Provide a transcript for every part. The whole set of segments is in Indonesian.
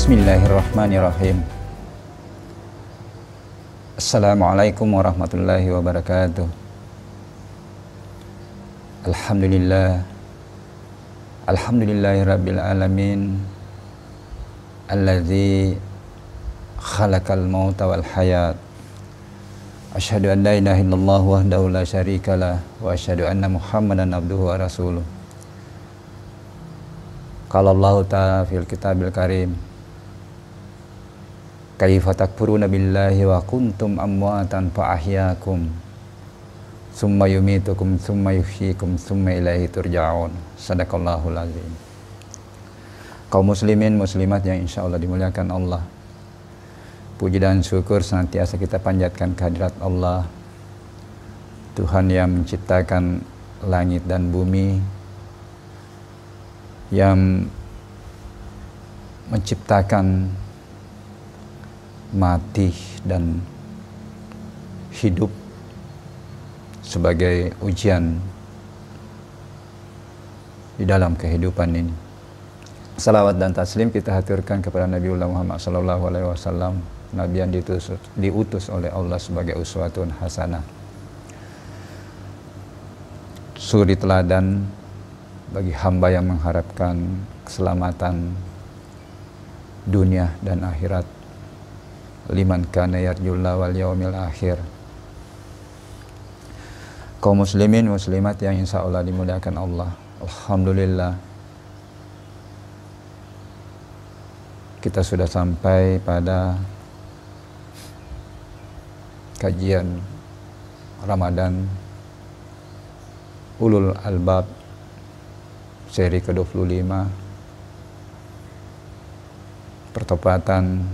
Bismillahirrahmanirrahim. Assalamualaikum warahmatullahi wabarakatuh. Alhamdulillah. Alhamdulillahi rabbil alamin. Alladzi khalaqal mauta wal hayat. Asyhadu an la ilaha illallah wahdahu la syarikalah wa asyhadu anna Muhammadan abduhu wa rasuluh. Qala Allah ta'ala fil kitabil karim. Kaifa takfuruna billahi wa kuntum amwatan fa ahyaakum summa yumitukum summa yuhyikum summa ilaihi turja'un. Sadaqallahul azim. Kaum muslimin muslimat yang insyaallah dimuliakan Allah, puji dan syukur senantiasa kita panjatkan kehadirat Allah, Tuhan yang menciptakan langit dan bumi, yang menciptakan mati dan hidup sebagai ujian di dalam kehidupan ini. Salawat dan taslim kita haturkan kepada Nabiullah Muhammad SAW, Nabi yang diutus oleh Allah sebagai uswatun hasanah, suri teladan bagi hamba yang mengharapkan keselamatan dunia dan akhirat, liman kana yarjullaha wal yaumil akhir. Kaum muslimin muslimat yang insyaallah dimuliakan Allah, alhamdulillah kita sudah sampai pada kajian Ramadan Ulul Albab seri ke-25, pertepatan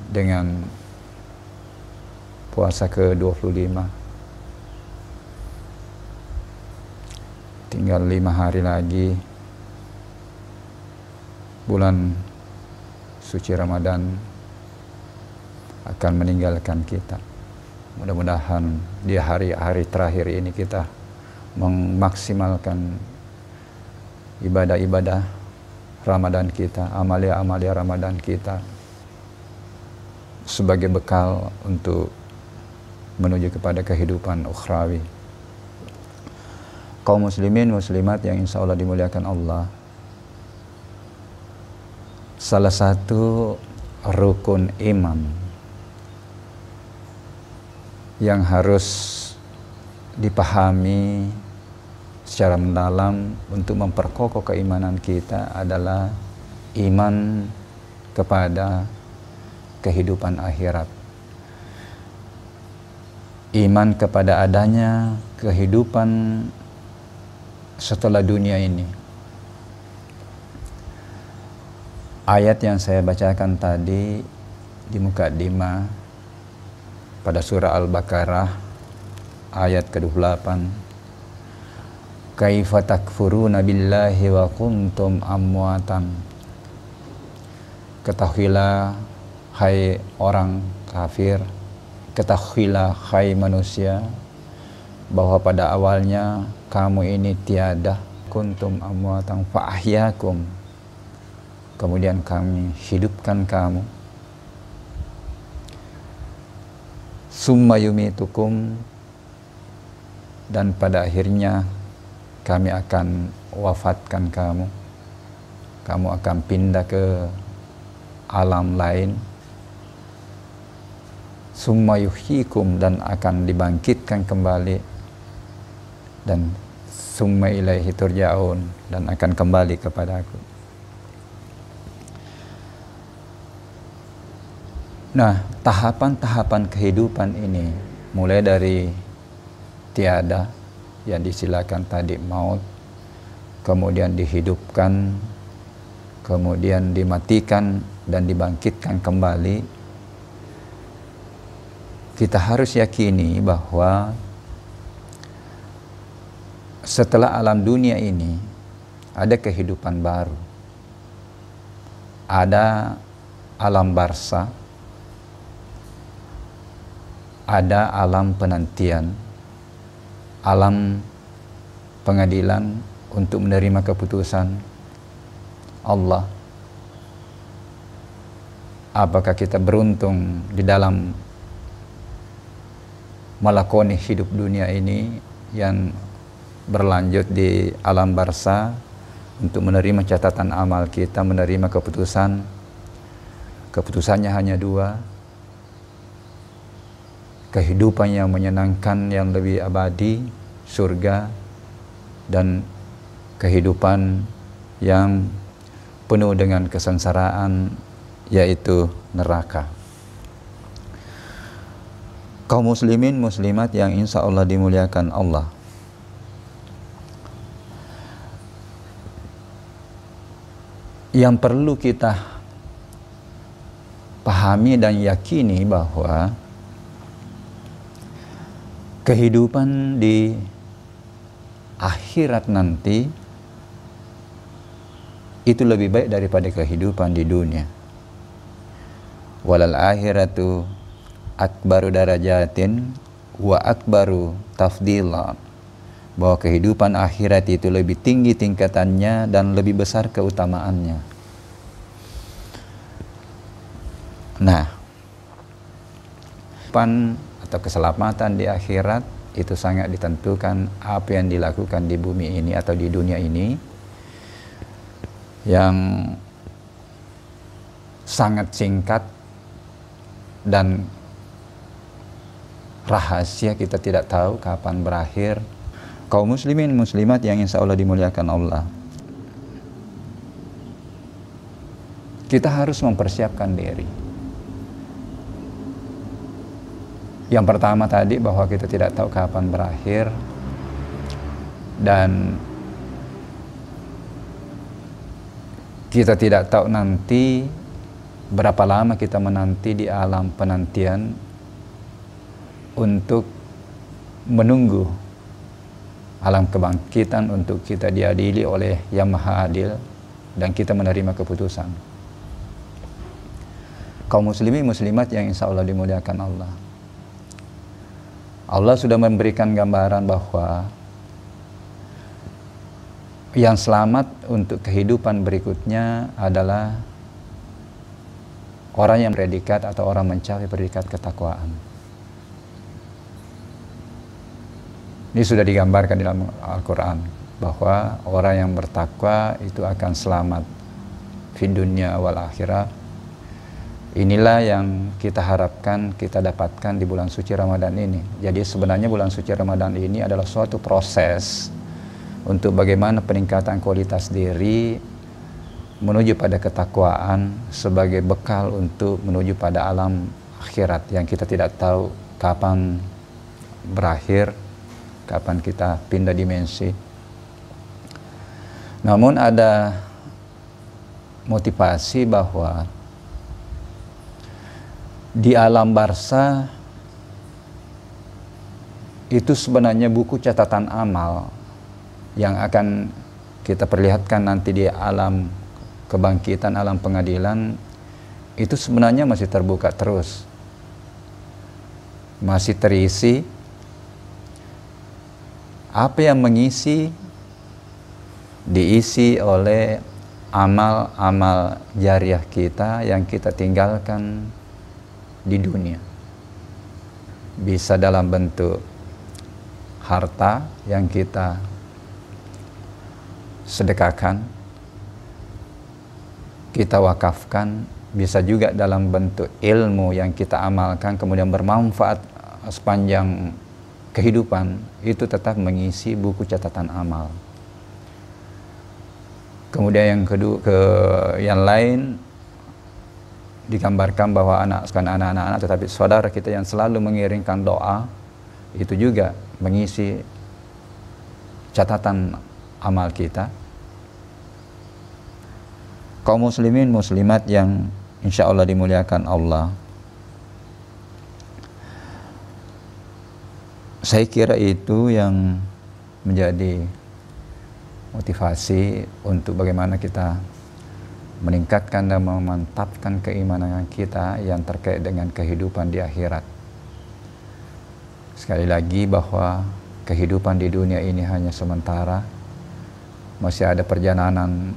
dengan puasa ke-25. Tinggal 5 hari lagi bulan suci Ramadan akan meninggalkan kita. Mudah-mudahan di hari-hari terakhir ini kita memaksimalkan ibadah-ibadah Ramadan kita, amalia-amalia Ramadan kita sebagai bekal untuk menuju kepada kehidupan ukhrawi. Kaum muslimin muslimat yang insyaallah dimuliakan Allah, salah satu rukun iman yang harus dipahami secara mendalam untuk memperkokoh keimanan kita adalah iman kepada kehidupan akhirat. Iman kepada adanya kehidupan setelah dunia ini. Ayat yang saya bacakan tadi di mukadimah pada surah Al-Baqarah ayat ke-28. Kaifa takfuruna billahi wa kuntum amwatan. Ketahuilah hai orang kafir, ketahuilah hai manusia, bahwa pada awalnya kamu ini tiada, kuntum amwatan fa ahyaakum, kemudian kami hidupkan kamu, summa yumitukum, dan pada akhirnya kami akan wafatkan kamu. Kamu akan pindah ke alam lain. Summa yuhyikum, dan akan dibangkitkan kembali. Dan summa ilaihi turja'un, dan akan kembali kepadaku. Nah, tahapan-tahapan kehidupan ini mulai dari tiada yang disilakan tadi, maut, kemudian dihidupkan, kemudian dimatikan dan dibangkitkan kembali. Kita harus yakini bahwa setelah alam dunia ini ada kehidupan baru, ada alam barzakh, ada alam penantian, alam pengadilan untuk menerima keputusan Allah. apakah kita beruntung di dalam melakoni hidup dunia ini yang berlanjut di alam barzah untuk menerima catatan amal kita, menerima keputusannya hanya dua, kehidupan yang menyenangkan yang lebih abadi, surga, dan kehidupan yang penuh dengan kesengsaraan, yaitu neraka. Kaum muslimin muslimat yang insya Allah dimuliakan Allah, yang perlu kita pahami dan yakini bahwa kehidupan di akhirat nanti itu lebih baik daripada kehidupan di dunia. Walal akhiratu akbaru darajatin wa akbaru tafdilan, bahwa kehidupan akhirat itu lebih tinggi tingkatannya dan lebih besar keutamaannya. Nah, atau keselamatan di akhirat itu sangat ditentukan apa yang dilakukan di bumi ini atau di dunia ini, yang sangat singkat dan rahasia, kita tidak tahu kapan berakhir. Kaum muslimin muslimat yang insya Allah dimuliakan Allah, kita harus mempersiapkan diri. Yang pertama tadi, bahwa kita tidak tahu kapan berakhir, dan kita tidak tahu nanti berapa lama kita menanti di alam penantian untuk menunggu alam kebangkitan, untuk kita diadili oleh Yang Maha Adil dan kita menerima keputusan. Kaum muslimin muslimat yang insya Allah dimuliakan Allah, Allah sudah memberikan gambaran bahwa yang selamat untuk kehidupan berikutnya adalah orang yang predikat atau orang mencari predikat ketakwaan. Ini sudah digambarkan dalam Al-Quran bahwa orang yang bertakwa itu akan selamat di dunia wal akhirah. Inilah yang kita harapkan kita dapatkan di bulan suci Ramadan ini. Jadi sebenarnya bulan suci Ramadan ini adalah suatu proses untuk bagaimana peningkatan kualitas diri menuju pada ketakwaan sebagai bekal untuk menuju pada alam akhirat yang kita tidak tahu kapan berakhir, kapan kita pindah dimensi. Namun ada motivasi bahwa di alam barzah itu sebenarnya buku catatan amal yang akan kita perlihatkan nanti di alam kebangkitan, alam pengadilan, itu sebenarnya masih terbuka terus, masih terisi. Apa yang mengisi diisi oleh amal-amal jariah kita yang kita tinggalkan di dunia. Bisa dalam bentuk harta yang kita sedekahkan, kita wakafkan, bisa juga dalam bentuk ilmu yang kita amalkan kemudian bermanfaat sepanjang kehidupan, itu tetap mengisi buku catatan amal. Kemudian yang kedua, yang lain digambarkan bahwa anak-anak tetapi saudara kita yang selalu mengiringkan doa itu juga mengisi catatan amal kita. Kaum muslimin muslimat yang insya Allah dimuliakan Allah, saya kira itu yang menjadi motivasi untuk bagaimana kita meningkatkan dan memantapkan keimanan kita yang terkait dengan kehidupan di akhirat. Sekali lagi bahwa kehidupan di dunia ini hanya sementara, masih ada perjalanan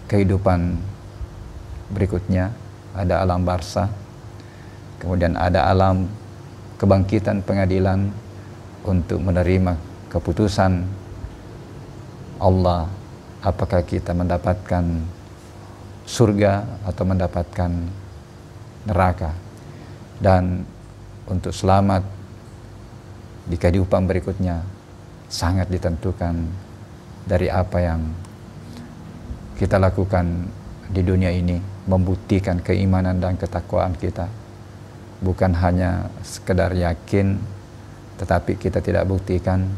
kehidupan berikutnya, ada alam barzah, kemudian ada alam kebangkitan pengadilan untuk menerima keputusan Allah, apakah kita mendapatkan surga atau mendapatkan neraka. Dan untuk selamat di kehidupan berikutnya sangat ditentukan dari apa yang kita lakukan di dunia ini, membuktikan keimanan dan ketakwaan kita. Bukan hanya sekedar yakin, tetapi kita tidak buktikan.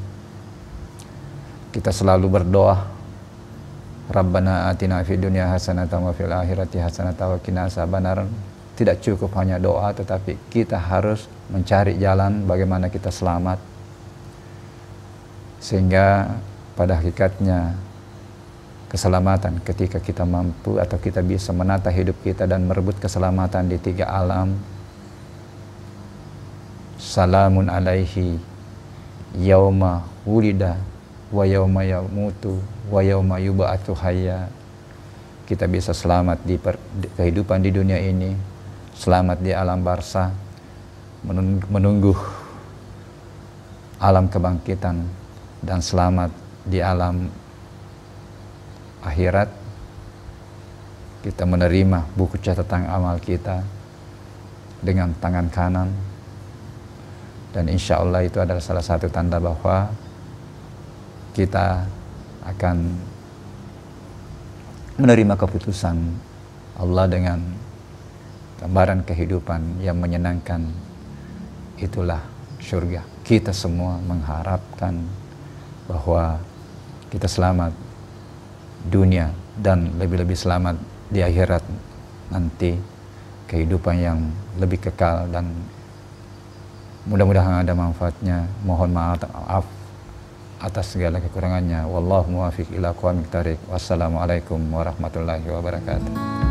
Kita selalu berdoa, Rabbana atina fid dunya hasanatan wa fil akhirati hasanatan wa qina adzabannar. Tidak cukup hanya doa, tetapi kita harus mencari jalan bagaimana kita selamat. Sehingga pada hakikatnya keselamatan ketika kita mampu atau kita bisa menata hidup kita dan merebut keselamatan di 3 alam. Salamun alaihi yauma wulida wa yauma yamutu wa yauma yub'atsu hayya. Kita bisa selamat di kehidupan di dunia ini, selamat di alam barzah, menunggu alam kebangkitan, dan selamat di alam akhirat. Kita menerima buku catatan amal kita dengan tangan kanan. Dan insya Allah itu adalah salah satu tanda bahwa kita akan menerima keputusan Allah dengan gambaran kehidupan yang menyenangkan. Itulah surga. Kita semua mengharapkan bahwa kita selamat dunia dan lebih-lebih selamat di akhirat nanti, kehidupan yang lebih kekal, dan mudah-mudahan ada manfaatnya. Mohon maaf atas segala kekurangannya. Wallahu muwaffiq ila aqwamit thariq. Wassalamualaikum warahmatullahi wabarakatuh.